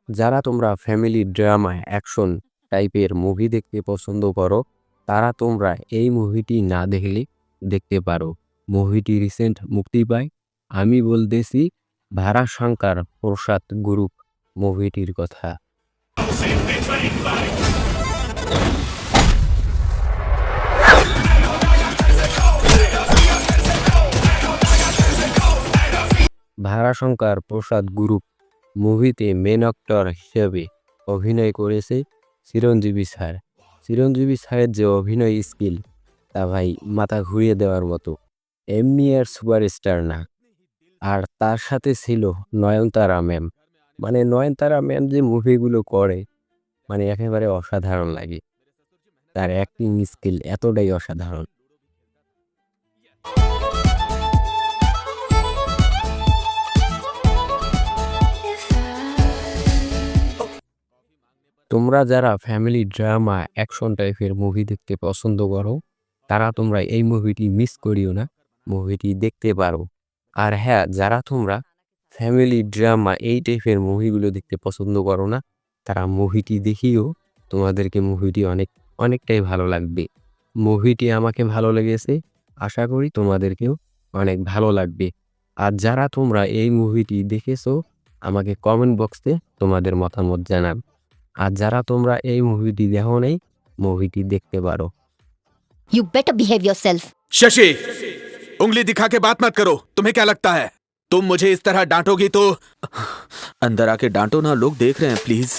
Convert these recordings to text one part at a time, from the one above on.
যারা তোমরা family drama action টাইপের মুভি দেখতে পছন্দ করো তারা তোমরা এই মুভিটি না দেখলে দেখতে পারো। মুভিটি রিসেন্ট মুক্তি পায়। আমি বলতেছি ভারাশঙ্কর প্রসাদ গ্রুপ মুভিটির কথা। ভারাশঙ্কর প্রসাদ গ্রুপ মুভিতে মেন অ্যাক্টর হিসেবে অভিনয় করেছে চিরঞ্জীবী স্যার। চিরঞ্জীবী স্যারের যে অভিনয় স্কিল তা ভাই মাথা ঘুরিয়ে দেওয়ার মতো। এমনি আর সুপারস্টার না। আর তার সাথে ছিল নয়নতারা ম্যাম। মানে নয়নতারা ম্যাম যে মুভিগুলো করে মানে একেবারে অসাধারণ লাগে। তার অ্যাক্টিং স্কিল এতটাই অসাধারণ। তোমরা যারা ফ্যামিলি ড্রামা অ্যাকশন টাইপের মুভি দেখতে পছন্দ করো তারা তোমরা এই মুভিটি মিস করিও না, মুভিটি দেখতে পারো। আর হ্যাঁ, যারা তোমরা ফ্যামিলি ড্রামা এই টাইপের মুভিগুলো দেখতে পছন্দ করো না তারা মুভিটি দেখিও, তোমাদেরকে মুভিটি অনেকটাই ভালো লাগবে। মুভিটি আমাকে ভালো লেগেছে, আশা করি তোমাদেরকেও অনেক ভালো লাগবে। আর যারা তোমরা এই মুভিটি দেখেছো আমাকে কমেন্ট বক্সে তোমাদের মতামত জানাবে। আর যারা তোমরা এই মুভিটি দেখো নাই মুভিটি দেখতে পারো। You better behave yourself. Shashi, उंगली दिखा के बात मत करो। तुम्हें क्या लगता है तुम मुझे इस तरह डांटोगी तो? अंदर आके डांटो ना, लोग देख रहे हैं प्लीज।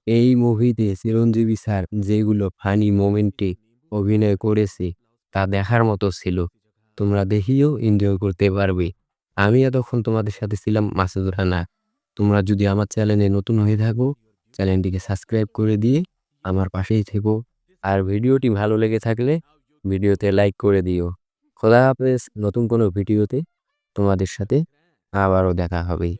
এই মুভিতে চিরঞ্জীবী স্যার যেগুলো ফানি মোমেন্টে অভিনয় করেছে তা দেখার মতো ছিল। তোমরা দেখিও এনজয় করতে পারবে। আমি এতক্ষণ তোমাদের সাথে ছিলাম মাসুদ রানা। তোমরা যদি আমার চ্যানেলে নতুন হয়ে থাকো চ্যানেলটিকে সাবস্ক্রাইব করে দিয়ে আমার পাশেই থেকো। আর ভিডিওটি ভালো লেগে থাকলে ভিডিওতে লাইক করে দিও। খোদা হাফেজ। নতুন কোনো ভিডিওতে তোমাদের সাথে আবারও দেখা হবে।